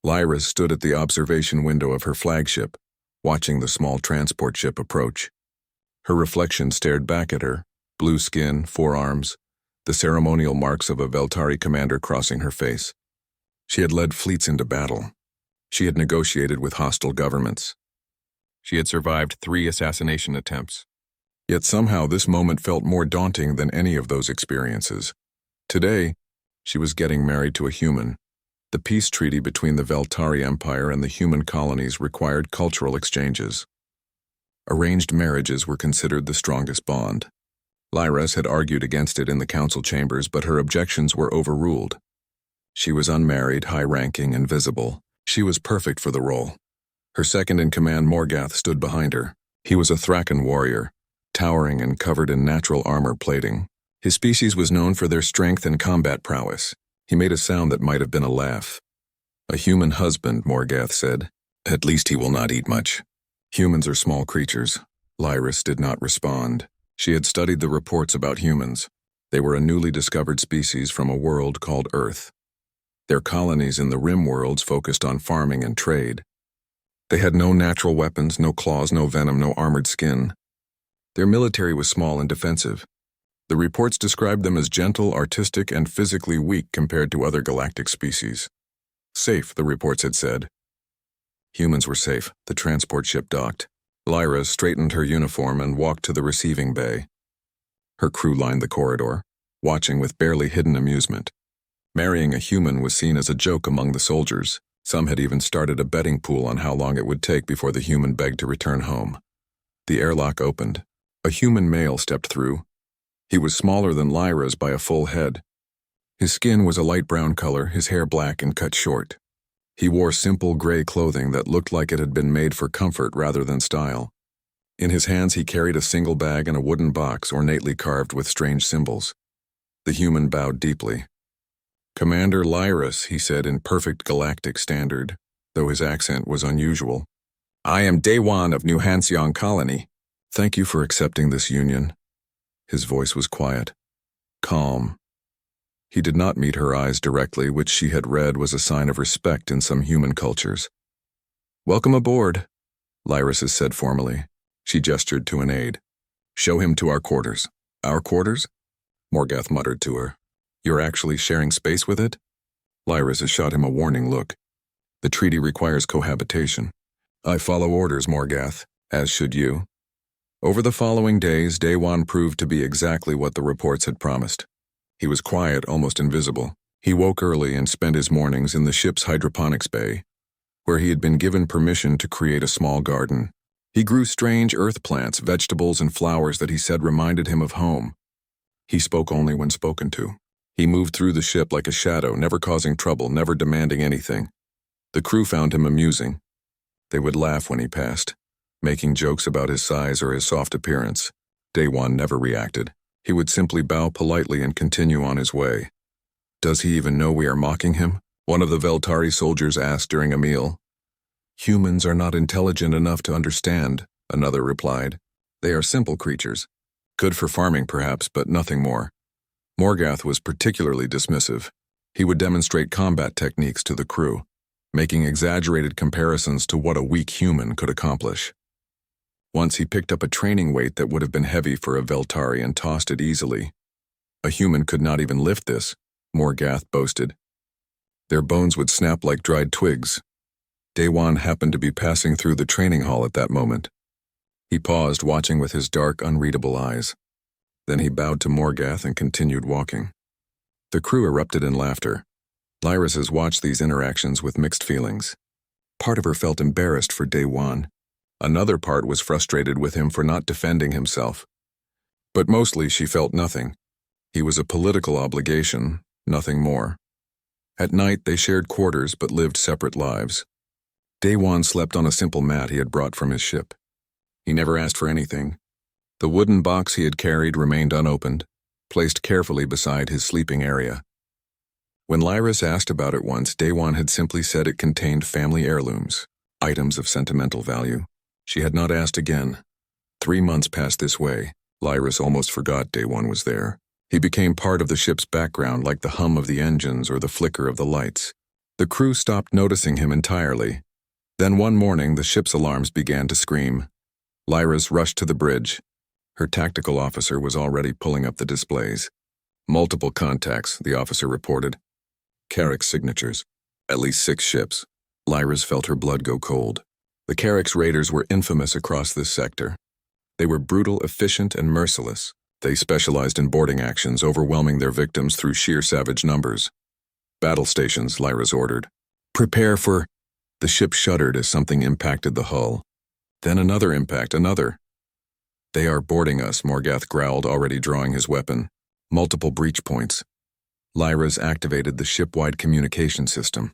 Lyra stood at the observation window of her flagship, watching the small transport ship approach. Her reflection stared back at her, blue skin, forearms, the ceremonial marks of a Veltari commander crossing her face. She had led fleets into battle. She had negotiated with hostile governments. She had survived 3 assassination attempts. Yet somehow this moment felt more daunting than any of those experiences. Today, she was getting married to a human. The peace treaty between the Veltari Empire and the human colonies required cultural exchanges. Arranged marriages were considered the strongest bond. Lyra had argued against it in the council chambers, but her objections were overruled. She was unmarried, high-ranking, and visible. She was perfect for the role. Her second-in-command Morgath stood behind her. He was a Thraken warrior, towering and covered in natural armor plating. His species was known for their strength and combat prowess. He made a sound that might have been a laugh. "A human husband," Morgath said. "At least he will not eat much." Humans are small creatures. Lyra did not respond. She had studied the reports about humans. They were a newly discovered species from a world called Earth. Their colonies in the rim worlds focused on farming and trade. They had no natural weapons, no claws, no venom, no armored skin. Their military was small and defensive. The reports described them as gentle, artistic, and physically weak compared to other galactic species. Safe, the reports had said. Humans were safe. The transport ship docked. Lyra straightened her uniform and walked to the receiving bay. Her crew lined the corridor, watching with barely hidden amusement. Marrying a human was seen as a joke among the soldiers. Some had even started a betting pool on how long it would take before the human begged to return home. The airlock opened. A human male stepped through. He was smaller than Lyra's by a full head. His skin was a light brown color, his hair black and cut short. He wore simple gray clothing that looked like it had been made for comfort rather than style. In his hands he carried a single bag and a wooden box ornately carved with strange symbols. The human bowed deeply. "Commander Lyris," he said in perfect galactic standard, though his accent was unusual. "I am Day One of New Halcyon Colony. Thank you for accepting this union." His voice was quiet, calm. He did not meet her eyes directly, which she had read was a sign of respect in some human cultures. "Welcome aboard," Lyris said formally. She gestured to an aide. "Show him to our quarters." "Our quarters?" Morgath muttered to her. "You're actually sharing space with it?" Lyris shot him a warning look. "The treaty requires cohabitation." "I follow orders, Morgath, as should you." Over the following days, Day-Wan proved to be exactly what the reports had promised. He was quiet, almost invisible. He woke early and spent his mornings in the ship's hydroponics bay, where he had been given permission to create a small garden. He grew strange earth plants, vegetables, and flowers that he said reminded him of home. He spoke only when spoken to. He moved through the ship like a shadow, never causing trouble, never demanding anything. The crew found him amusing. They would laugh when he passed, making jokes about his size or his soft appearance. Day-Wan never reacted. He would simply bow politely and continue on his way. "Does he even know we are mocking him?" one of the Veltari soldiers asked during a meal. "Humans are not intelligent enough to understand," another replied. "They are simple creatures. Good for farming perhaps, but nothing more." Morgath was particularly dismissive. He would demonstrate combat techniques to the crew, making exaggerated comparisons to what a weak human could accomplish. Once he picked up a training weight that would have been heavy for a Veltari and tossed it easily. "A human could not even lift this," Morgath boasted. "Their bones would snap like dried twigs." Day-Wan happened to be passing through the training hall at that moment. He paused, watching with his dark, unreadable eyes. Then he bowed to Morgath and continued walking. The crew erupted in laughter. Lyris watched these interactions with mixed feelings. Part of her felt embarrassed for Day-Wan. Another part was frustrated with him for not defending himself. But mostly she felt nothing. He was a political obligation, nothing more. At night they shared quarters but lived separate lives. Day-Wan slept on a simple mat he had brought from his ship. He never asked for anything. The wooden box he had carried remained unopened, placed carefully beside his sleeping area. When Lyris asked about it once, Day-Wan had simply said it contained family heirlooms, items of sentimental value. She had not asked again. 3 months passed this way. Lyris almost forgot Day-Wan was there. He became part of the ship's background, like the hum of the engines or the flicker of the lights. The crew stopped noticing him entirely. Then one morning, the ship's alarms began to scream. Lyris rushed to the bridge. Her tactical officer was already pulling up the displays. Multiple contacts, the officer reported. Carrick's signatures. At least 6 ships. Lyris felt her blood go cold. The Carrick's raiders were infamous across this sector. They were brutal, efficient, and merciless. They specialized in boarding actions, overwhelming their victims through sheer savage numbers. Battle stations, Lyris ordered. Prepare for... The ship shuddered as something impacted the hull. Then another impact, another. They are boarding us, Morgath growled, already drawing his weapon. Multiple breach points. Lyris activated the ship-wide communication system.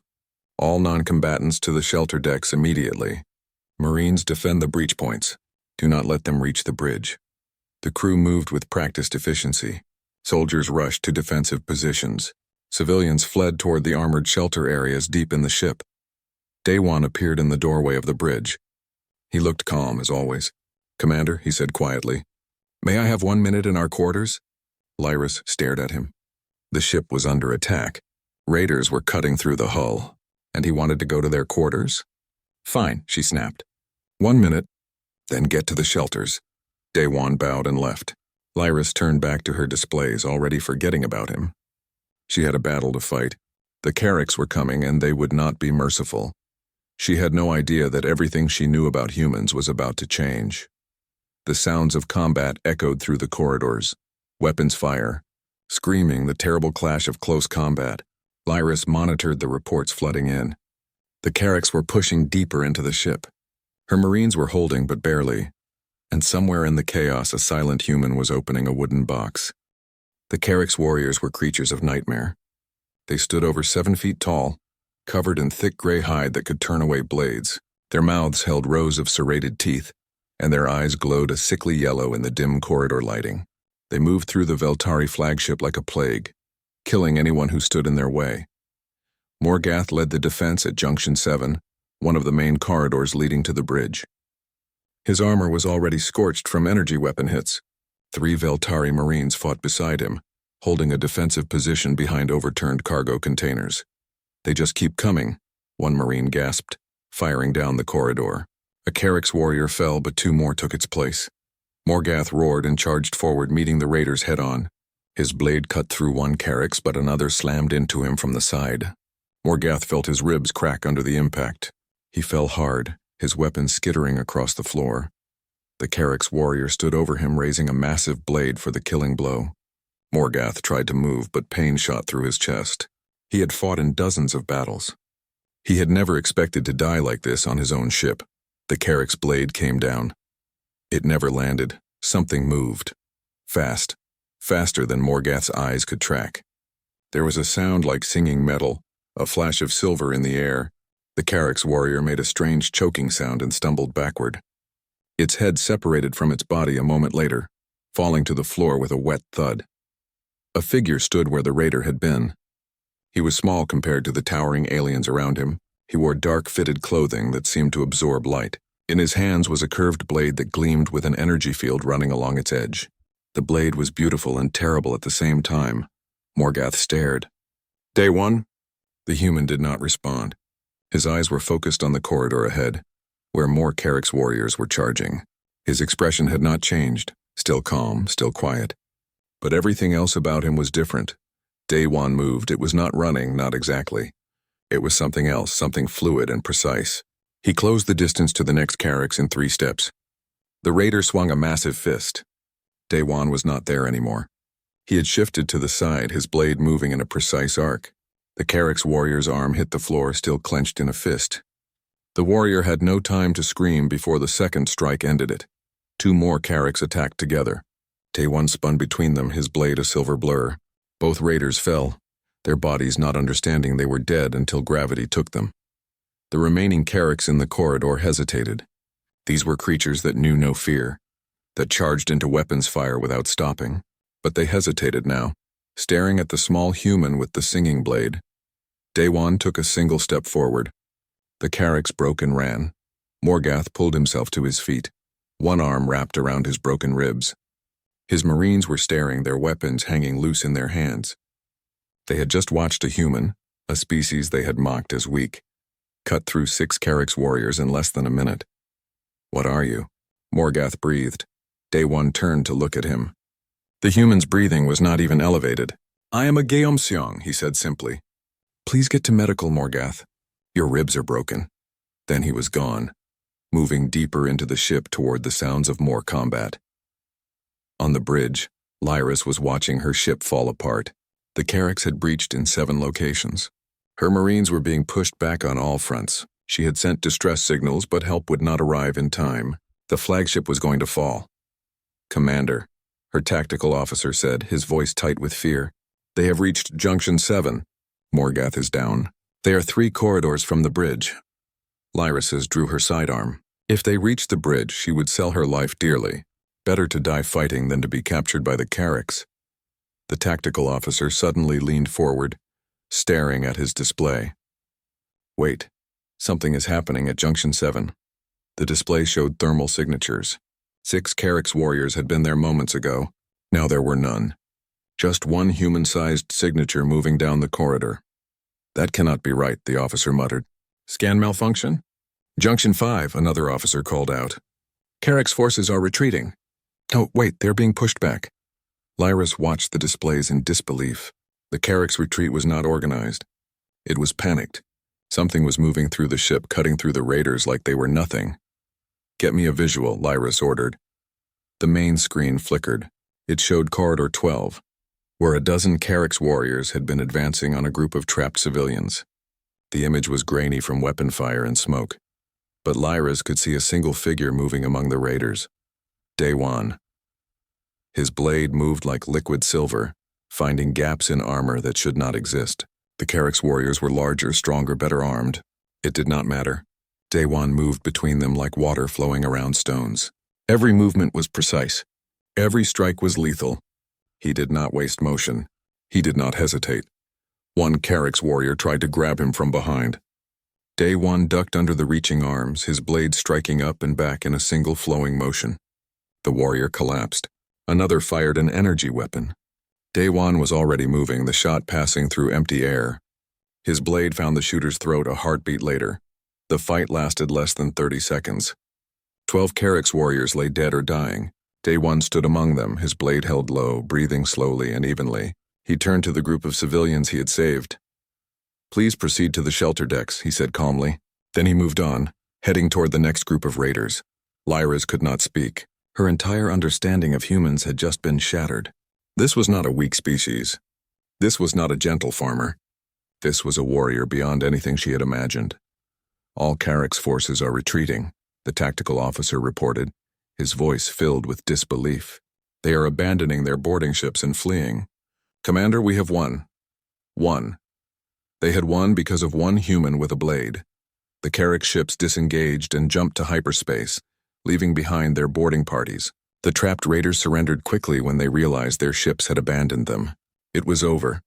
All non-combatants to the shelter decks immediately. Marines defend the breach points. Do not let them reach the bridge. The crew moved with practiced efficiency. Soldiers rushed to defensive positions. Civilians fled toward the armored shelter areas deep in the ship. Daewon appeared in the doorway of the bridge. He looked calm, as always. "Commander," he said quietly, "may I have 1 minute in our quarters?" Lyris stared at him. The ship was under attack. Raiders were cutting through the hull, and he wanted to go to their quarters? "Fine," she snapped. 1 minute, then get to the shelters." Daewon bowed and left. Lyris turned back to her displays, already forgetting about him. She had a battle to fight. The Carricks were coming, and they would not be merciful. She had no idea that everything she knew about humans was about to change. The sounds of combat echoed through the corridors. Weapons fire. Screaming, the terrible clash of close combat. Lyris monitored the reports flooding in. The Carricks were pushing deeper into the ship. Her Marines were holding, but barely. And somewhere in the chaos, a silent human was opening a wooden box. The Carrick's warriors were creatures of nightmare. They stood over 7 feet tall, covered in thick gray hide that could turn away blades. Their mouths held rows of serrated teeth, and their eyes glowed a sickly yellow in the dim corridor lighting. They moved through the Veltari flagship like a plague, killing anyone who stood in their way. Morgath led the defense at Junction 7, one of the main corridors leading to the bridge. His armor was already scorched from energy weapon hits. 3 Veltari Marines fought beside him, holding a defensive position behind overturned cargo containers. "They just keep coming," one Marine gasped, firing down the corridor. A Carrick's warrior fell, but 2 more took its place. Morgath roared and charged forward, meeting the raiders head-on. His blade cut through one Carrick's, but another slammed into him from the side. Morgath felt his ribs crack under the impact. He fell hard, his weapon skittering across the floor. The Carrick's warrior stood over him, raising a massive blade for the killing blow. Morgath tried to move, but pain shot through his chest. He had fought in dozens of battles. He had never expected to die like this on his own ship. The Carrick's blade came down. It never landed. Something moved. Fast. Faster than Morgath's eyes could track. There was a sound like singing metal, a flash of silver in the air. The Carrick's warrior made a strange choking sound and stumbled backward. Its head separated from its body a moment later, falling to the floor with a wet thud. A figure stood where the raider had been. He was small compared to the towering aliens around him. He wore dark fitted clothing that seemed to absorb light. In his hands was a curved blade that gleamed with an energy field running along its edge. The blade was beautiful and terrible at the same time. Morgath stared. "Daewon?" The human did not respond. His eyes were focused on the corridor ahead, where more Carrick's warriors were charging. His expression had not changed, still calm, still quiet. But everything else about him was different. Daewon moved. It was not running, not exactly. It was something else, something fluid and precise. He closed the distance to the next Carrick's in 3 steps. The raider swung a massive fist. Daewon was not there anymore. He had shifted to the side, his blade moving in a precise arc. The Carrick's warrior's arm hit the floor, still clenched in a fist. The warrior had no time to scream before the second strike ended it. 2 more Carrick's attacked together. Daewon spun between them, his blade a silver blur. Both raiders fell, their bodies not understanding they were dead until gravity took them. The remaining Carrick's in the corridor hesitated. These were creatures that knew no fear, that charged into weapons fire without stopping. But they hesitated now, staring at the small human with the singing blade. Daewon took a single step forward. The Carrick's broke and ran. Morgath pulled himself to his feet, one arm wrapped around his broken ribs. His Marines were staring, their weapons hanging loose in their hands. They had just watched a human, a species they had mocked as weak, cut through 6 Carrick's warriors in less than a minute. "What are you?" Morgath breathed. Day One turned to look at him. The human's breathing was not even elevated. "I am a Geomseong," he said simply. "Please get to medical, Morgath. Your ribs are broken." Then he was gone, moving deeper into the ship toward the sounds of more combat. On the bridge, Lyris was watching her ship fall apart. The Carricks had breached in 7 locations. Her Marines were being pushed back on all fronts. She had sent distress signals, but help would not arrive in time. The flagship was going to fall. "Commander," her tactical officer said, his voice tight with fear. "They have reached Junction 7. Morgath is down. They are 3 corridors from the bridge." Lyris drew her sidearm. If they reached the bridge, she would sell her life dearly. Better to die fighting than to be captured by the Carricks. The tactical officer suddenly leaned forward, staring at his display. "Wait, something is happening at Junction 7. The display showed thermal signatures. 6 Carrick's warriors had been there moments ago. Now there were none. Just one human-sized signature moving down the corridor. "That cannot be right," the officer muttered. "Scan malfunction?" "Junction 5, another officer called out. "Carrick's forces are retreating." "Oh, wait, they're being pushed back." Lyris watched the displays in disbelief. The Carrick's retreat was not organized. It was panicked. Something was moving through the ship, cutting through the raiders like they were nothing. "Get me a visual," Lyris ordered. The main screen flickered. It showed Corridor 12, where a dozen Carrick's warriors had been advancing on a group of trapped civilians. The image was grainy from weapon fire and smoke, but Lyris could see a single figure moving among the raiders. Day One. His blade moved like liquid silver, finding gaps in armor that should not exist. The Carrick's warriors were larger, stronger, better armed. It did not matter. Day One moved between them like water flowing around stones. Every movement was precise. Every strike was lethal. He did not waste motion. He did not hesitate. One Carrick's warrior tried to grab him from behind. Day One ducked under the reaching arms, his blade striking up and back in a single flowing motion. The warrior collapsed. Another fired an energy weapon. Day One was already moving, the shot passing through empty air. His blade found the shooter's throat a heartbeat later. The fight lasted less than 30 seconds. 12 Carrick's warriors lay dead or dying. Day One stood among them, his blade held low, breathing slowly and evenly. He turned to the group of civilians he had saved. "Please proceed to the shelter decks," he said calmly. Then he moved on, heading toward the next group of raiders. Lyris could not speak. Her entire understanding of humans had just been shattered. This was not a weak species. This was not a gentle farmer. This was a warrior beyond anything she had imagined. "All Carrick's forces are retreating," the tactical officer reported, his voice filled with disbelief. "They are abandoning their boarding ships and fleeing. Commander, we have won." Won. They had won because of one human with a blade. The Carrick ships disengaged and jumped to hyperspace, leaving behind their boarding parties. The trapped raiders surrendered quickly when they realized their ships had abandoned them. It was over.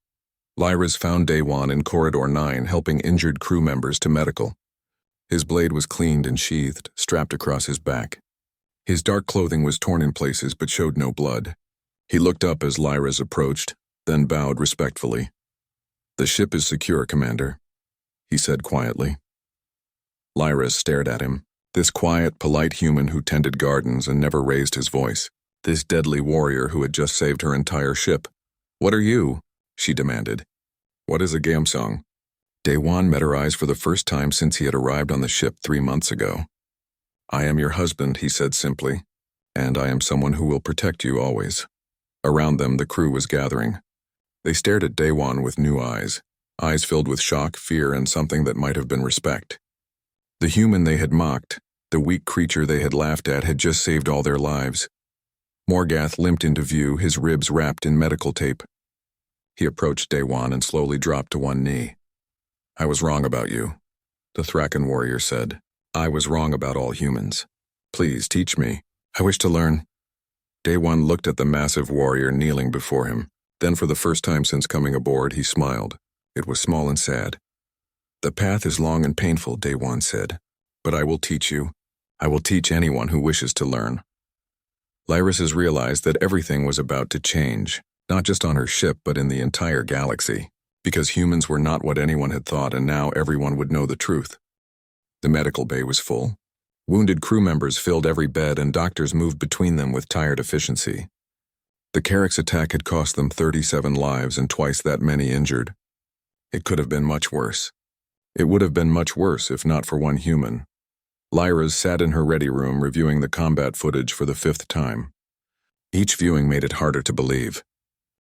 Lyris found Day One in Corridor 9, helping injured crew members to medical. His blade was cleaned and sheathed, strapped across his back. His dark clothing was torn in places but showed no blood. He looked up as Lyris approached, then bowed respectfully. "The ship is secure, Commander," he said quietly. Lyris stared at him. This quiet, polite human who tended gardens and never raised his voice. This deadly warrior who had just saved her entire ship. "What are you?" she demanded. "What is a Geomseong?" Day One met her eyes for the first time since he had arrived on the ship 3 months ago. "I am your husband," he said simply, "and I am someone who will protect you always." Around them, the crew was gathering. They stared at Day One with new eyes filled with shock, fear, and something that might have been respect. The human they had mocked, the weak creature they had laughed at, had just saved all their lives. Morgath limped into view, his ribs wrapped in medical tape. He approached Day One and slowly dropped to one knee. "I was wrong about you," the Thraken warrior said. "I was wrong about all humans. Please teach me. I wish to learn." Day One looked at the massive warrior kneeling before him. Then for the first time since coming aboard, he smiled. It was small and sad. "The path is long and painful," Day One said. "But I will teach you. I will teach anyone who wishes to learn." Lyris realized that everything was about to change, not just on her ship but in the entire galaxy. Because humans were not what anyone had thought, and now everyone would know the truth. The medical bay was full. Wounded crew members filled every bed, and doctors moved between them with tired efficiency. The Carrick's attack had cost them 37 lives and twice that many injured. It could have been much worse. It would have been much worse if not for one human. Lyra sat in her ready room reviewing the combat footage for the 5th time. Each viewing made it harder to believe.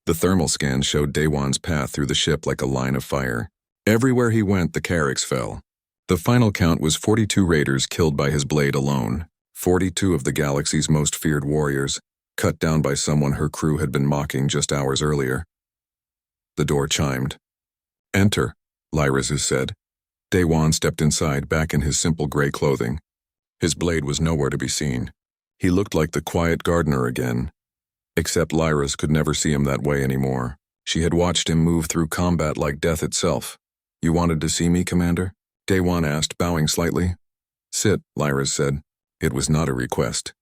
The thermal scan showed Daewon's path through the ship like a line of fire. Everywhere he went, the Carricks fell. The final count was 42 raiders killed by his blade alone, 42 of the galaxy's most feared warriors, cut down by someone her crew had been mocking just hours earlier. The door chimed. "Enter," Lyrazu said. Daewon stepped inside, back in his simple gray clothing. His blade was nowhere to be seen. He looked like the quiet gardener again. Except Lyra's could never see him that way anymore. She had watched him move through combat like death itself. "You wanted to see me, Commander?" Daewon asked, bowing slightly. "Sit," Lyra said. It was not a request.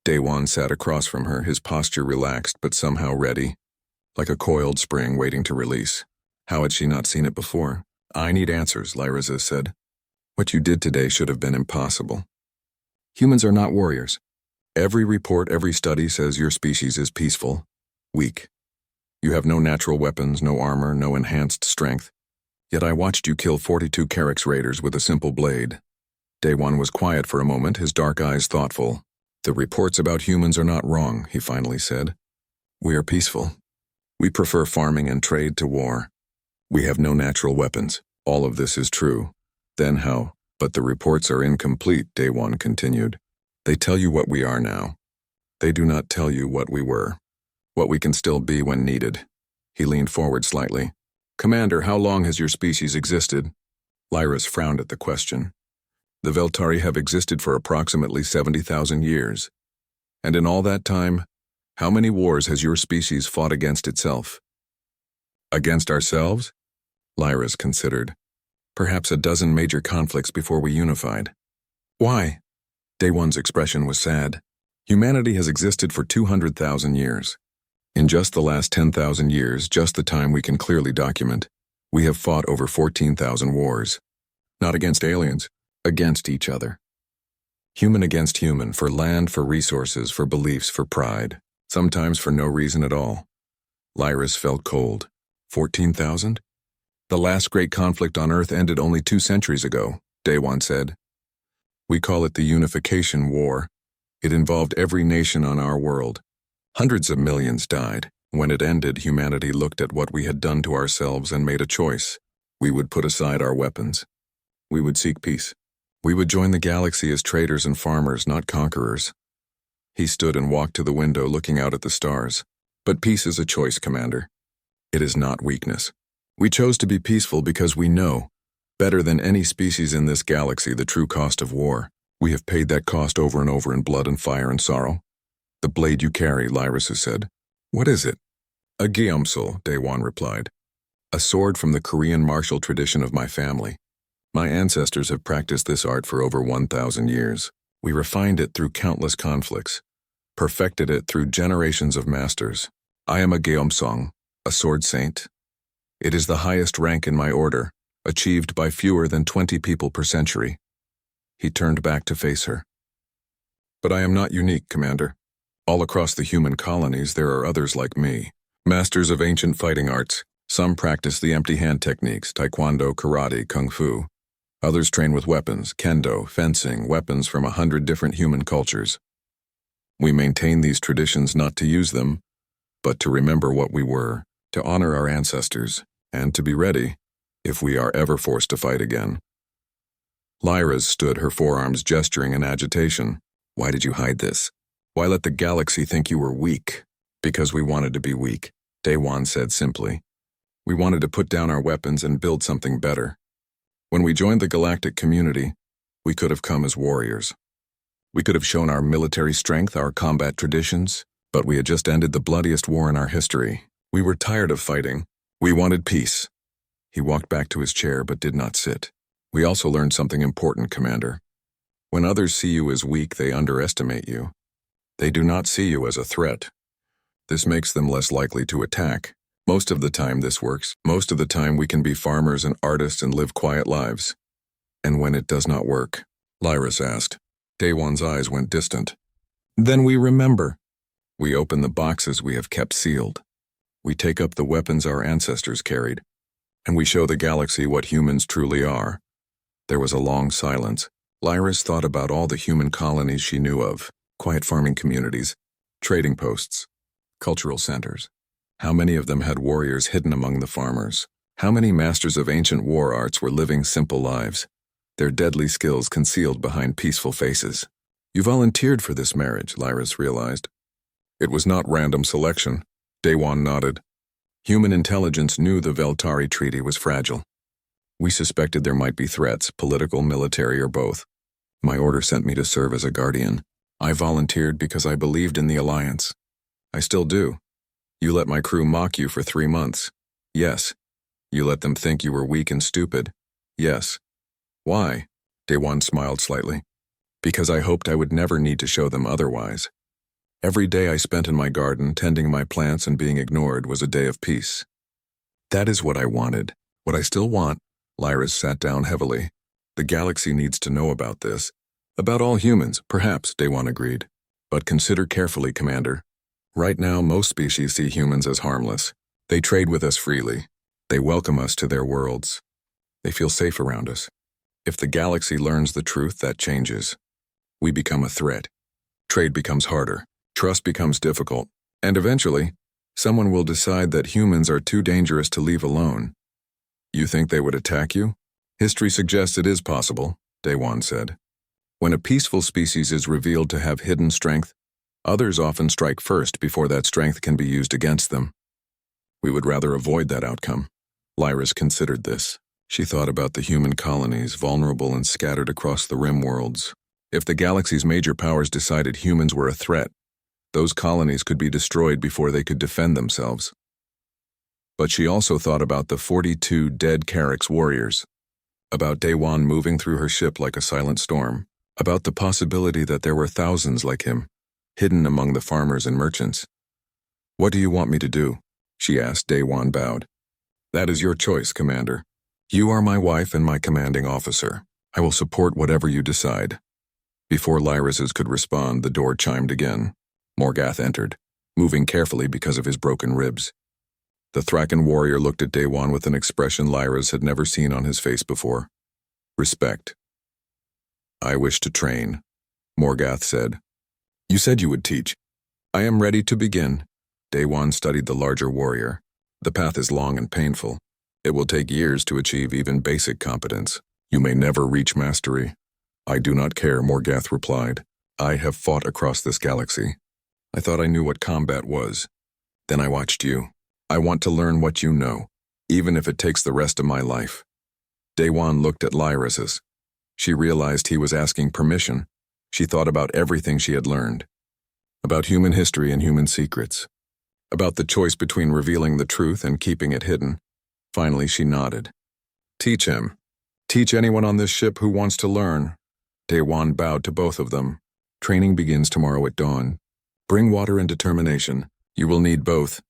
Daewon sat across from her, his posture relaxed but somehow ready, like a coiled spring waiting to release. How had she not seen it before? "I need answers," Lyraza said. "What you did today should have been impossible. Humans are not warriors. Every report, every study says your species is peaceful, weak. You have no natural weapons, no armor, no enhanced strength. Yet I watched you kill 42 Carrick's raiders with a simple blade." Daewon was quiet for a moment, his dark eyes thoughtful. "The reports about humans are not wrong," he finally said. "We are peaceful. We prefer farming and trade to war. We have no natural weapons. All of this is true. Then how? But the reports are incomplete," Daewon continued. "They tell you what we are now. They do not tell you what we were, what we can still be when needed." He leaned forward slightly. "Commander, how long has your species existed?" Lyras frowned at the question. "The Veltari have existed for approximately 70,000 years. And in all that time, how many wars has your species fought against itself?" "Against ourselves?" Lyras considered. "Perhaps a dozen major conflicts before we unified." "Why?" Daewon's expression was sad. "Humanity has existed for 200,000 years. In just the last 10,000 years, just the time we can clearly document, we have fought over 14,000 wars. Not against aliens, against each other. Human against human, for land, for resources, for beliefs, for pride, sometimes for no reason at all." Lyras felt cold. 14,000? "The last great conflict on Earth ended only 2 centuries ago," Daewon said. "We call it the Unification War. It involved every nation on our world. Hundreds of millions died. When it ended, humanity looked at what we had done to ourselves and made a choice. We would put aside our weapons. We would seek peace. We would join the galaxy as traders and farmers, not conquerors." He stood and walked to the window, looking out at the stars. "But peace is a choice, Commander. It is not weakness. We chose to be peaceful because we know, better than any species in this galaxy, the true cost of war. We have paid that cost over and over in blood and fire and sorrow." "The blade you carry," Lyrasu said. "What is it?" "A Gyeomsul," Daewon replied. "A sword from the Korean martial tradition of my family. My ancestors have practiced this art for over 1,000 years. We refined it through countless conflicts, perfected it through generations of masters. I am a Gyeomsong, a sword saint. It is the highest rank in my order, achieved by fewer than 20 people per century." He turned back to face her. "But I am not unique, Commander. All across the human colonies there are others like me, masters of ancient fighting arts. Some practice the empty hand techniques, taekwondo, karate, kung fu. Others train with weapons, kendo, fencing, weapons from 100 different human cultures. We maintain these traditions not to use them, but to remember what we were, to honor our ancestors, and to be ready if we are ever forced to fight again." Lyra stood, her forearms gesturing in agitation. "Why did you hide this? Why let the galaxy think you were weak?" "Because we wanted to be weak," Daewon said simply. "We wanted to put down our weapons and build something better. When we joined the galactic community, we could have come as warriors. We could have shown our military strength, our combat traditions, but we had just ended the bloodiest war in our history. We were tired of fighting. We wanted peace." He walked back to his chair but did not sit. "We also learned something important, Commander. When others see you as weak, they underestimate you. They do not see you as a threat. This makes them less likely to attack. Most of the time this works. Most of the time we can be farmers and artists and live quiet lives. And when it does not work? Lyris asked. Daewon's eyes went distant. Then we remember. We open the boxes we have kept sealed. We take up the weapons our ancestors carried. And we show the galaxy what humans truly are. There was a long silence. Lyris thought about all the human colonies she knew of, quiet farming communities, trading posts, cultural centers. How many of them had warriors hidden among the farmers? How many masters of ancient war arts were living simple lives, their deadly skills concealed behind peaceful faces? You volunteered for this marriage, Lyris realized. It was not random selection. Daewon nodded. Human intelligence knew the Veltari Treaty was fragile. We suspected there might be threats, political, military, or both. My order sent me to serve as a guardian. I volunteered because I believed in the alliance. I still do. You let my crew mock you for 3 months. Yes. You let them think you were weak and stupid. Yes. Why? Daewon smiled slightly. Because I hoped I would never need to show them otherwise. Every day I spent in my garden, tending my plants and being ignored, was a day of peace. That is what I wanted. What I still want. Lyris sat down heavily. The galaxy needs to know about this. About all humans, perhaps, Daewon agreed. But consider carefully, Commander. Right now, most species see humans as harmless. They trade with us freely. They welcome us to their worlds. They feel safe around us. If the galaxy learns the truth, that changes. We become a threat. Trade becomes harder. Trust becomes difficult. And eventually, someone will decide that humans are too dangerous to leave alone. You think they would attack you? History suggests it is possible, Daewon said. When a peaceful species is revealed to have hidden strength, others often strike first before that strength can be used against them. We would rather avoid that outcome. Lyris considered this. She thought about the human colonies, vulnerable and scattered across the rim worlds. If the galaxy's major powers decided humans were a threat, those colonies could be destroyed before they could defend themselves. But she also thought about the 42 dead Carrick's warriors, about Daewon moving through her ship like a silent storm, about the possibility that there were thousands like him, hidden among the farmers and merchants. What do you want me to do? She asked. Daewon bowed. That is your choice, Commander. You are my wife and my commanding officer. I will support whatever you decide. Before Lyris could respond, the door chimed again. Morgath entered, moving carefully because of his broken ribs. The Thraken warrior looked at Daewon with an expression Lyris had never seen on his face before. Respect. I wish to train, Morgath said. You said you would teach. I am ready to begin. Daewon studied the larger warrior. The path is long and painful. It will take years to achieve even basic competence. You may never reach mastery. I do not care, Morgath replied. I have fought across this galaxy. I thought I knew what combat was. Then I watched you. I want to learn what you know, even if it takes the rest of my life. Daewon looked at Lyris. She realized he was asking permission. She thought about everything she had learned. About human history and human secrets. About the choice between revealing the truth and keeping it hidden. Finally, she nodded. Teach him. Teach anyone on this ship who wants to learn. Daewon bowed to both of them. Training begins tomorrow at dawn. Bring water and determination. You will need both.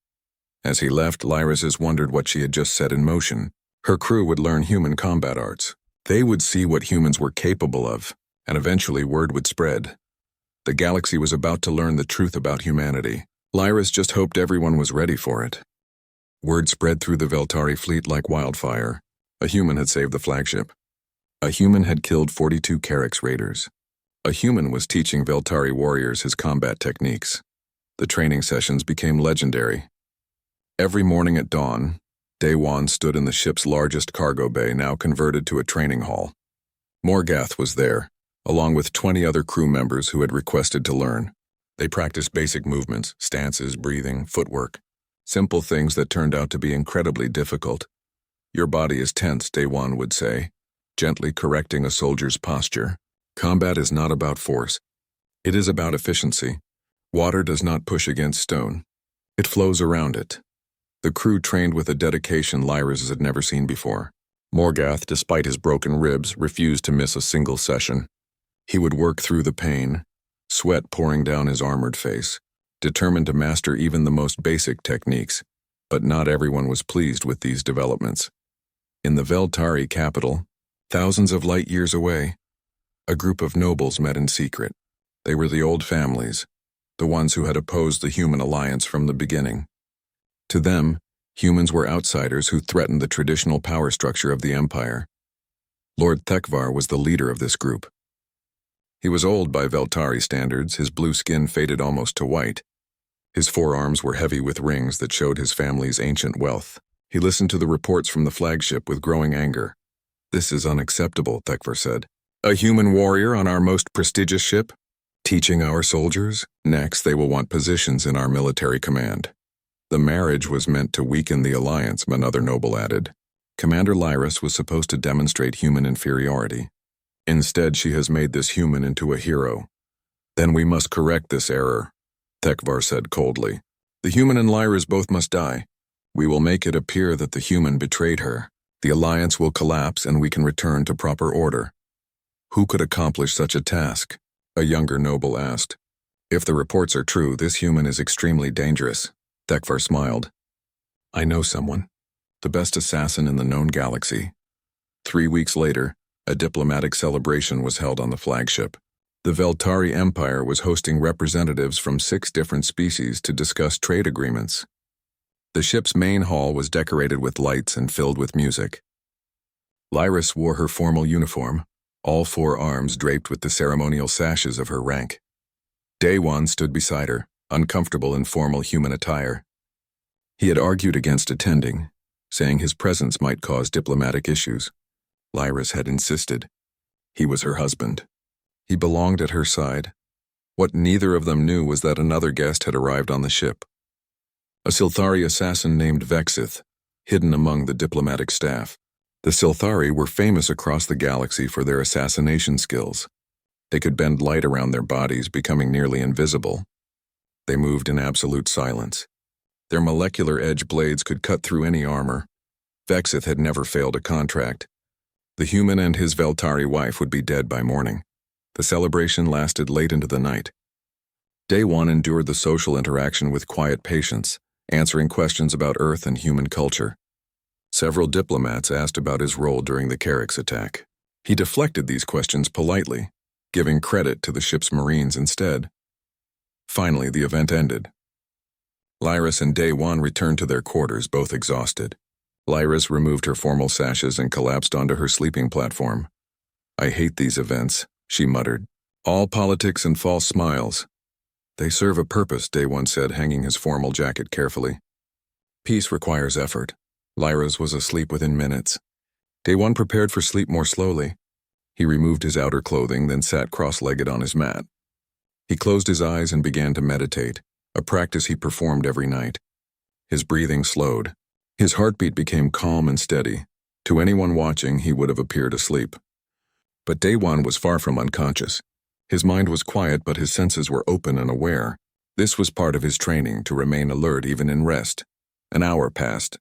As he left, Lyris wondered what she had just set in motion. Her crew would learn human combat arts. They would see what humans were capable of, and eventually word would spread. The galaxy was about to learn the truth about humanity. Lyris just hoped everyone was ready for it. Word spread through the Veltari fleet like wildfire. A human had saved the flagship. A human had killed 42 Carrick's raiders. A human was teaching Veltari warriors his combat techniques. The training sessions became legendary. Every morning at dawn, Daewon stood in the ship's largest cargo bay, now converted to a training hall. Morgath was there, along with 20 other crew members who had requested to learn. They practiced basic movements, stances, breathing, footwork. Simple things that turned out to be incredibly difficult. Your body is tense, Daewon would say, gently correcting a soldier's posture. Combat is not about force. It is about efficiency. Water does not push against stone. It flows around it. The crew trained with a dedication Lyris had never seen before. Morgath, despite his broken ribs, refused to miss a single session. He would work through the pain, sweat pouring down his armored face, determined to master even the most basic techniques. But not everyone was pleased with these developments. In the Veltari capital, thousands of light years away, a group of nobles met in secret. They were the old families, the ones who had opposed the human alliance from the beginning. To them, humans were outsiders who threatened the traditional power structure of the empire. Lord Thekvar was the leader of this group. He was old by Veltari standards, his blue skin faded almost to white. His forearms were heavy with rings that showed his family's ancient wealth. He listened to the reports from the flagship with growing anger. "This is unacceptable," Thekvar said. "A human warrior on our most prestigious ship? Teaching our soldiers? Next, they will want positions in our military command." The marriage was meant to weaken the alliance, another noble added. Commander Lyris was supposed to demonstrate human inferiority. Instead, she has made this human into a hero. Then we must correct this error, Thekvar said coldly. The human and Lyris both must die. We will make it appear that the human betrayed her. The alliance will collapse and we can return to proper order. Who could accomplish such a task? A younger noble asked. If the reports are true, this human is extremely dangerous. Thekvar smiled. I know someone. The best assassin in the known galaxy. 3 weeks later, a diplomatic celebration was held on the flagship. The Veltari Empire was hosting representatives from 6 different species to discuss trade agreements. The ship's main hall was decorated with lights and filled with music. Lyris wore her formal uniform, all 4 arms draped with the ceremonial sashes of her rank. Day-One stood beside her, uncomfortable in formal human attire. He had argued against attending, saying his presence might cause diplomatic issues. Lyris had insisted. He was her husband. He belonged at her side. What neither of them knew was that another guest had arrived on the ship. A Silthari assassin named Vexith, hidden among the diplomatic staff. The Silthari were famous across the galaxy for their assassination skills. They could bend light around their bodies, becoming nearly invisible. They moved in absolute silence. Their molecular edge blades could cut through any armor. Vexith had never failed a contract. The human and his Veltari wife would be dead by morning. The celebration lasted late into the night. Day-One endured the social interaction with quiet patience, answering questions about Earth and human culture. Several diplomats asked about his role during the Carix attack. He deflected these questions politely, giving credit to the ship's marines instead. Finally, the event ended. Lyris and Day-One returned to their quarters, both exhausted. Lyris removed her formal sashes and collapsed onto her sleeping platform. I hate these events, she muttered. All politics and false smiles. They serve a purpose, Day-One said, hanging his formal jacket carefully. Peace requires effort. Lyris was asleep within minutes. Day-One prepared for sleep more slowly. He removed his outer clothing, then sat cross-legged on his mat. He closed his eyes and began to meditate, a practice he performed every night. His breathing slowed. His heartbeat became calm and steady. To anyone watching, he would have appeared asleep. But Day-One was far from unconscious. His mind was quiet, but his senses were open and aware. This was part of his training, to remain alert even in rest. An hour passed.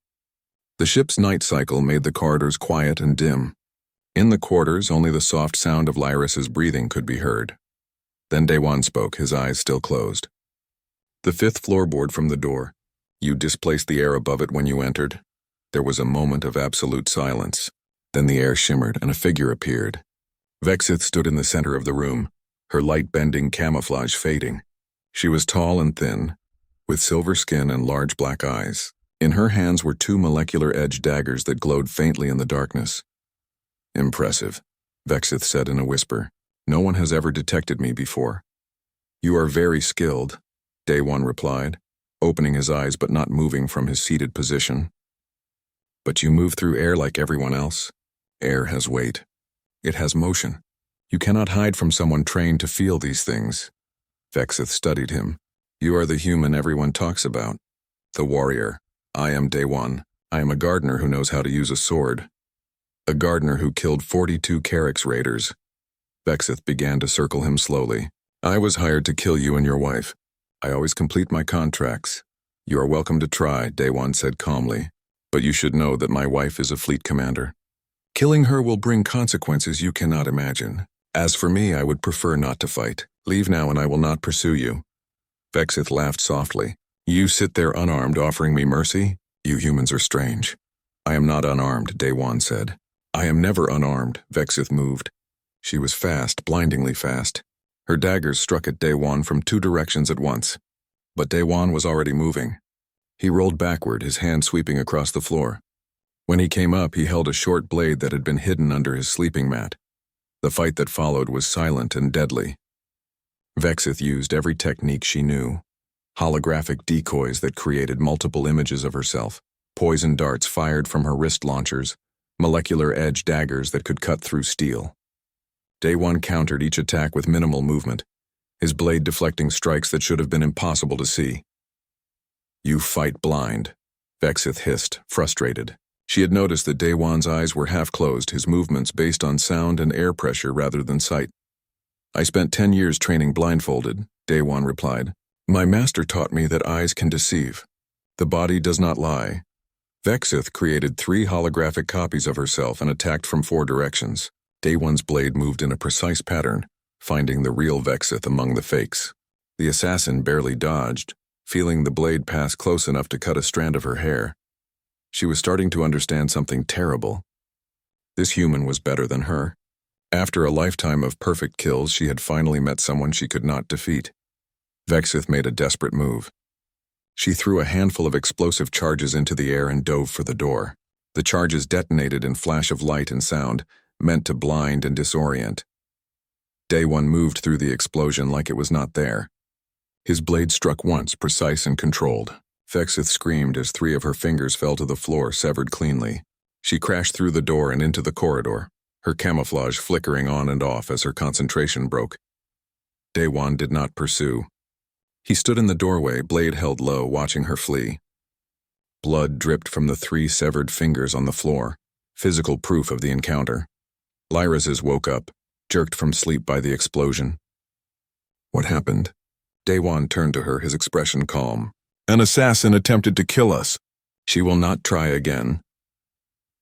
The ship's night cycle made the corridors quiet and dim. In the quarters, only the soft sound of Lyris's breathing could be heard. Then Day-One spoke, his eyes still closed. The 5th floorboard from the door. You displaced the air above it when you entered. There was a moment of absolute silence. Then the air shimmered and a figure appeared. Vexith stood in the center of the room, her light-bending camouflage fading. She was tall and thin, with silver skin and large black eyes. In her hands were 2 molecular edge daggers that glowed faintly in the darkness. Impressive, Vexith said in a whisper. No one has ever detected me before. You are very skilled, Day-One replied, opening his eyes but not moving from his seated position. But you move through air like everyone else. Air has weight. It has motion. You cannot hide from someone trained to feel these things. Vexith studied him. You are the human everyone talks about. The warrior. I am Day-One. I am a gardener who knows how to use a sword. A gardener who killed 42 Carix raiders. Vexith began to circle him slowly. I was hired to kill you and your wife. I always complete my contracts. You are welcome to try, Day-One said calmly. But you should know that my wife is a fleet commander. Killing her will bring consequences you cannot imagine. As for me, I would prefer not to fight. Leave now and I will not pursue you. Vexith laughed softly. You sit there unarmed offering me mercy? You humans are strange. I am not unarmed, Daewon said. I am never unarmed, Vexith moved. She was fast, blindingly fast. Her daggers struck at Daewon from two directions at once. But Daewon was already moving. He rolled backward, his hand sweeping across the floor. When he came up, he held a short blade that had been hidden under his sleeping mat. The fight that followed was silent and deadly. Vexith used every technique she knew. Holographic decoys that created multiple images of herself, poison darts fired from her wrist launchers, molecular edge daggers that could cut through steel. Daewon countered each attack with minimal movement, his blade deflecting strikes that should have been impossible to see. You fight blind, Vexith hissed, frustrated. She had noticed that Daewon's eyes were half closed, his movements based on sound and air pressure rather than sight. I spent 10 years training blindfolded, Daewon replied. My master taught me that eyes can deceive. The body does not lie. Vexith created 3 holographic copies of herself and attacked from 4 directions. Daewon's blade moved in a precise pattern, finding the real Vexith among the fakes. The assassin barely dodged, feeling the blade pass close enough to cut a strand of her hair. She was starting to understand something terrible. This human was better than her. After a lifetime of perfect kills, she had finally met someone she could not defeat. Vexith made a desperate move. She threw a handful of explosive charges into the air and dove for the door. The charges detonated in flash of light and sound, meant to blind and disorient. Daewon moved through the explosion like it was not there. His blade struck once, precise and controlled. Vexith screamed as 3 of her fingers fell to the floor, severed cleanly. She crashed through the door and into the corridor, her camouflage flickering on and off as her concentration broke. Daewon did not pursue. He stood in the doorway, blade held low, watching her flee. Blood dripped from the 3 severed fingers on the floor, physical proof of the encounter. Lyra's woke up, jerked from sleep by the explosion. What happened? Daewon turned to her, his expression calm. An assassin attempted to kill us. She will not try again.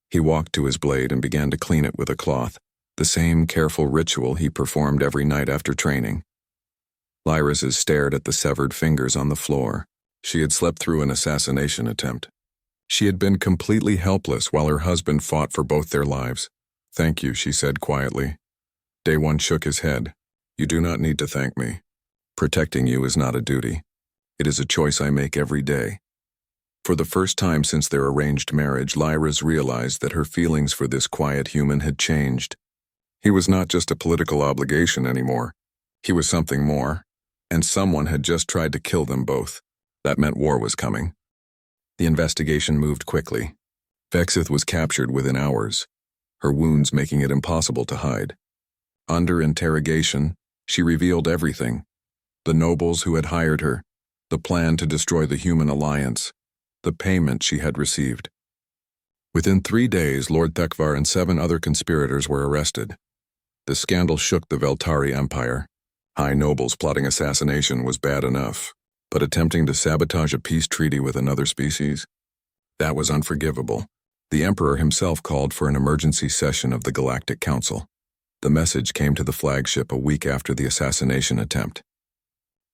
He walked to his blade and began to clean it with a cloth, the same careful ritual he performed every night after training. Lyra's stared at the severed fingers on the floor. She had slept through an assassination attempt. She had been completely helpless while her husband fought for both their lives. Thank you, she said quietly. Daewon shook his head. You do not need to thank me. Protecting you is not a duty. It is a choice I make every day. For the first time since their arranged marriage, Lyra's realized that her feelings for this quiet human had changed. He was not just a political obligation anymore. He was something more, and someone had just tried to kill them both. That meant war was coming. The investigation moved quickly. Vexith was captured within hours, her wounds making it impossible to hide. Under interrogation, she revealed everything. The nobles who had hired her, the plan to destroy the human alliance, the payment she had received. Within 3 days, Lord Thekvar and 7 other conspirators were arrested. The scandal shook the Veltari Empire. High nobles plotting assassination was bad enough, but attempting to sabotage a peace treaty with another species? That was unforgivable. The Emperor himself called for an emergency session of the Galactic Council. The message came to the flagship a week after the assassination attempt.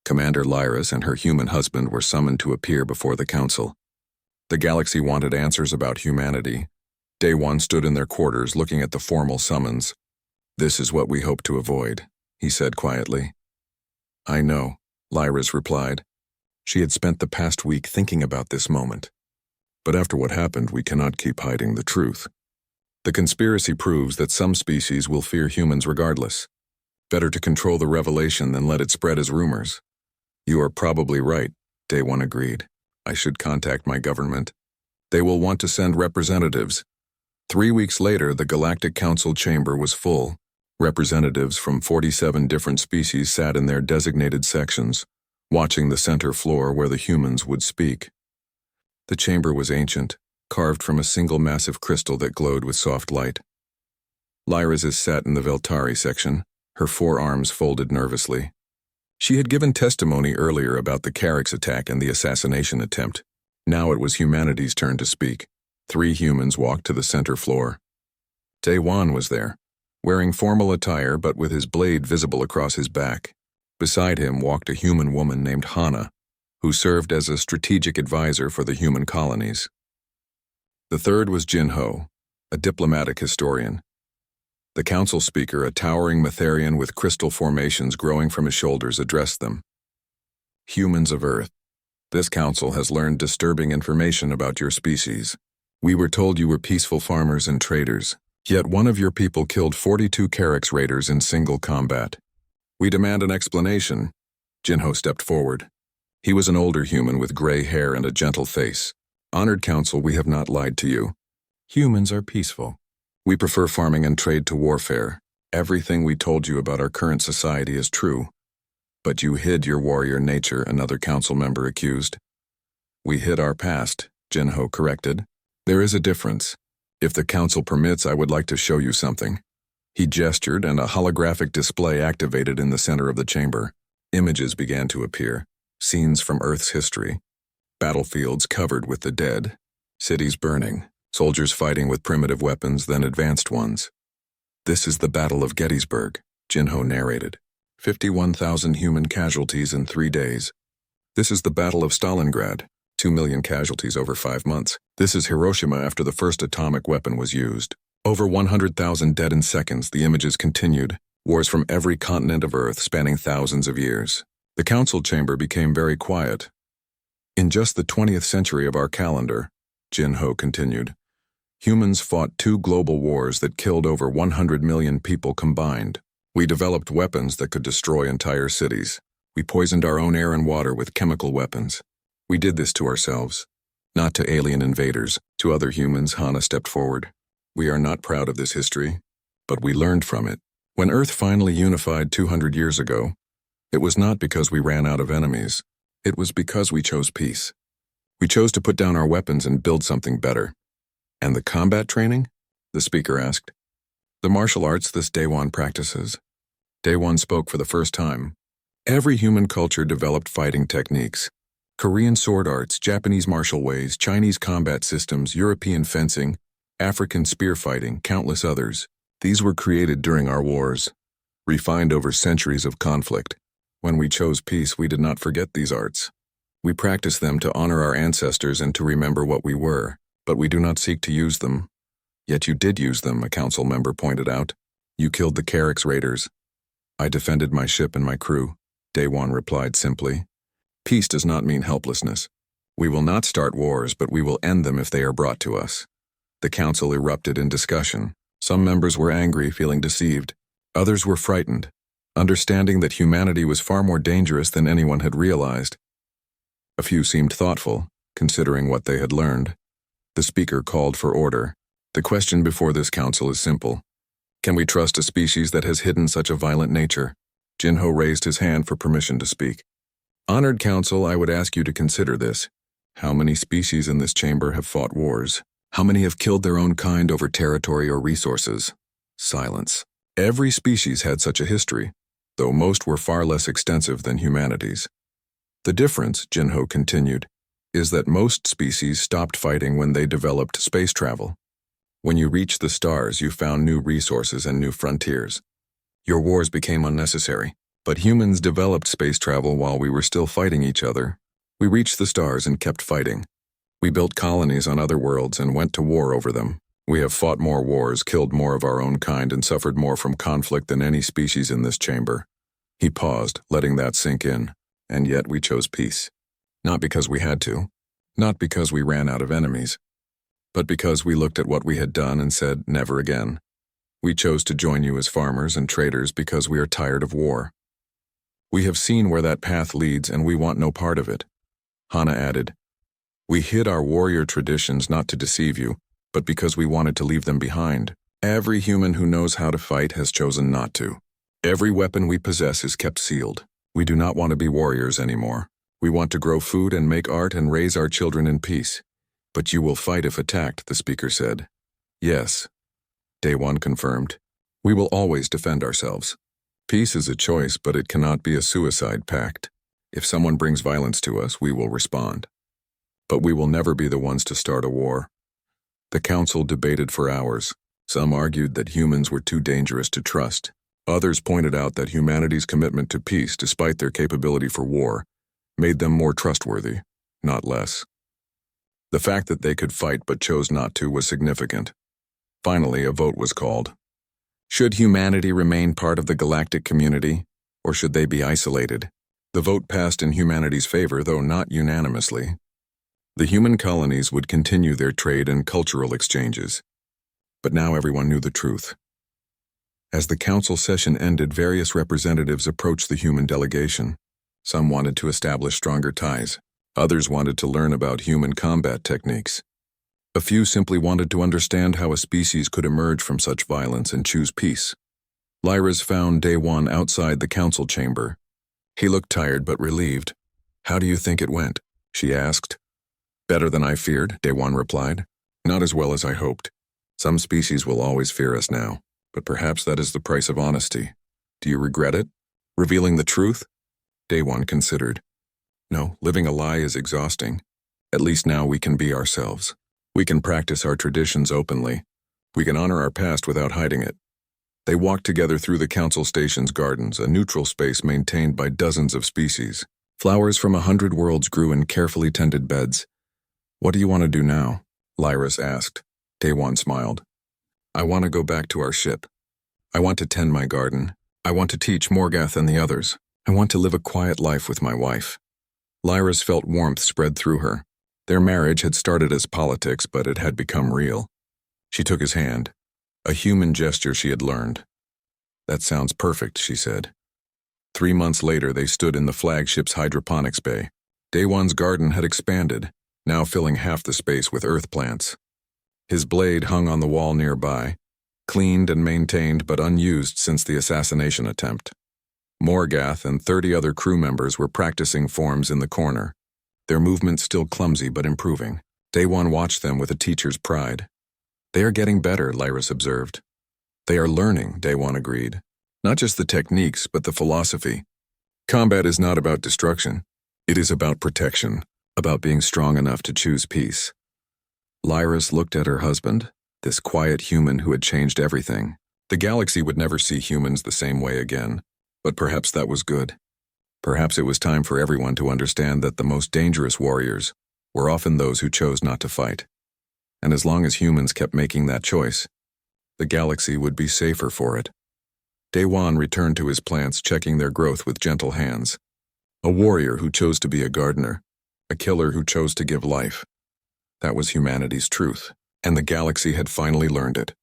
Commander Lyras and her human husband were summoned to appear before the council. The galaxy wanted answers about humanity. Daewon stood in their quarters looking at the formal summons. This is what we hope to avoid, he said quietly. I know, Lyras replied. She had spent the past week thinking about this moment. But after what happened, we cannot keep hiding the truth. The conspiracy proves that some species will fear humans regardless. Better to control the revelation than let it spread as rumors. You are probably right, Daewon agreed. I should contact my government. They will want to send representatives. 3 weeks later, the Galactic Council chamber was full. Representatives from 47 different species sat in their designated sections, watching the center floor where the humans would speak. The chamber was ancient, carved from a single massive crystal that glowed with soft light. Lyra's sat in the Veltari section, her forearms folded nervously. She had given testimony earlier about the Carrick's attack and the assassination attempt. Now it was humanity's turn to speak. 3 humans walked to the center floor. Daewon was there, wearing formal attire but with his blade visible across his back. Beside him walked a human woman named Hana, who served as a strategic advisor for the human colonies. The third was Jin Ho, a diplomatic historian. The council speaker, a towering Matherian with crystal formations growing from his shoulders, addressed them. Humans of Earth, this council has learned disturbing information about your species. We were told you were peaceful farmers and traders, yet one of your people killed 42 Carrax raiders in single combat. We demand an explanation. Jinho stepped forward. He was an older human with gray hair and a gentle face. Honored council, we have not lied to you. Humans are peaceful. We prefer farming and trade to warfare. Everything we told you about our current society is true. But you hid your warrior nature, another council member accused. We hid our past, Jinho corrected. There is a difference. If the council permits, I would like to show you something. He gestured, and a holographic display activated in the center of the chamber. Images began to appear, scenes from Earth's history. Battlefields covered with the dead, cities burning, soldiers fighting with primitive weapons, then advanced ones. This is the Battle of Gettysburg, Jinho narrated. 51,000 human casualties in 3 days. This is the Battle of Stalingrad, 2 million casualties over 5 months. This is Hiroshima after the first atomic weapon was used. Over 100,000 dead in seconds, the images continued. Wars from every continent of Earth spanning thousands of years. The council chamber became very quiet. In just the 20th century of our calendar, Jinho continued, humans fought 2 global wars that killed over 100 million people combined. We developed weapons that could destroy entire cities. We poisoned our own air and water with chemical weapons. We did this to ourselves, not to alien invaders. To other humans, Hana stepped forward. We are not proud of this history, but we learned from it. When Earth finally unified 200 years ago, it was not because we ran out of enemies. It was because we chose peace. We chose to put down our weapons and build something better. And the combat training? The speaker asked. The martial arts this Daewon practices. Daewon spoke for the first time. Every human culture developed fighting techniques. Korean sword arts, Japanese martial ways, Chinese combat systems, European fencing, African spear fighting, countless others. These were created during our wars, refined over centuries of conflict. When we chose peace, we did not forget these arts. We practiced them to honor our ancestors and to remember what we were, but we do not seek to use them. Yet you did use them, a council member pointed out. You killed the Carrax raiders. I defended my ship and my crew, Daewon replied simply. Peace does not mean helplessness. We will not start wars, but we will end them if they are brought to us. The council erupted in discussion. Some members were angry, feeling deceived. Others were frightened, understanding that humanity was far more dangerous than anyone had realized. A few seemed thoughtful, considering what they had learned. The speaker called for order. The question before this council is simple. Can we trust a species that has hidden such a violent nature? Jinho raised his hand for permission to speak. Honored council, I would ask you to consider this. How many species in this chamber have fought wars? How many have killed their own kind over territory or resources? Silence. Every species had such a history, though most were far less extensive than humanity's. The difference, Jinho continued, is that most species stopped fighting when they developed space travel. When you reached the stars, you found new resources and new frontiers. Your wars became unnecessary, but humans developed space travel while we were still fighting each other. We reached the stars and kept fighting. We built colonies on other worlds and went to war over them. We have fought more wars, killed more of our own kind, and suffered more from conflict than any species in this chamber. He paused, letting that sink in. And yet we chose peace. Not because we had to, not because we ran out of enemies, but because we looked at what we had done and said, never again. We chose to join you as farmers and traders because we are tired of war. We have seen where that path leads and we want no part of it. Hana added, we hid our warrior traditions not to deceive you, but because we wanted to leave them behind. Every human who knows how to fight has chosen not to. Every weapon we possess is kept sealed. We do not want to be warriors anymore. We want to grow food and make art and raise our children in peace. But you will fight if attacked, the speaker said. Yes, Daewon confirmed. We will always defend ourselves. Peace is a choice, but it cannot be a suicide pact. If someone brings violence to us, we will respond. But we will never be the ones to start a war. The council debated for hours. Some argued that humans were too dangerous to trust. Others pointed out that humanity's commitment to peace, despite their capability for war, made them more trustworthy, not less. The fact that they could fight but chose not to was significant. Finally, a vote was called. Should humanity remain part of the galactic community, or should they be isolated? The vote passed in humanity's favor, though not unanimously. The human colonies would continue their trade and cultural exchanges. But now everyone knew the truth. As the council session ended, various representatives approached the human delegation. Some wanted to establish stronger ties. Others wanted to learn about human combat techniques. A few simply wanted to understand how a species could emerge from such violence and choose peace. Lyris found Day-One outside the council chamber. He looked tired but relieved. "How do you think it went?" she asked. "Better than I feared," Day-One replied. "Not as well as I hoped. Some species will always fear us now, but perhaps that is the price of honesty. Do you regret it? Revealing the truth?" Day-One considered. "No, living a lie is exhausting. At least now we can be ourselves. We can practice our traditions openly. We can honor our past without hiding it." They walked together through the council station's gardens, a neutral space maintained by dozens of species. Flowers from 100 worlds grew in carefully tended beds. "What do you want to do now?" Lyris asked. Day-One smiled. "I want to go back to our ship. I want to tend my garden. I want to teach Morgath and the others. I want to live a quiet life with my wife." Lyris felt warmth spread through her. Their marriage had started as politics, but it had become real. She took his hand, a human gesture she had learned. "That sounds perfect," she said. 3 months later, they stood in the flagship's hydroponics bay. Day-One's garden had expanded, now filling half the space with earth plants. His blade hung on the wall nearby, cleaned and maintained but unused since the assassination attempt. Morgath and 30 other crew members were practicing forms in the corner, their movements still clumsy but improving. Day-One watched them with a teacher's pride. "They are getting better," Lyris observed. "They are learning," Day-One agreed. "Not just the techniques, but the philosophy. Combat is not about destruction. It is about protection, about being strong enough to choose peace." Lyris looked at her husband, this quiet human who had changed everything. The galaxy would never see humans the same way again, but perhaps that was good. Perhaps it was time for everyone to understand that the most dangerous warriors were often those who chose not to fight. And as long as humans kept making that choice, the galaxy would be safer for it. Day-One returned to his plants, checking their growth with gentle hands. A warrior who chose to be a gardener, a killer who chose to give life. That was humanity's truth, and the galaxy had finally learned it.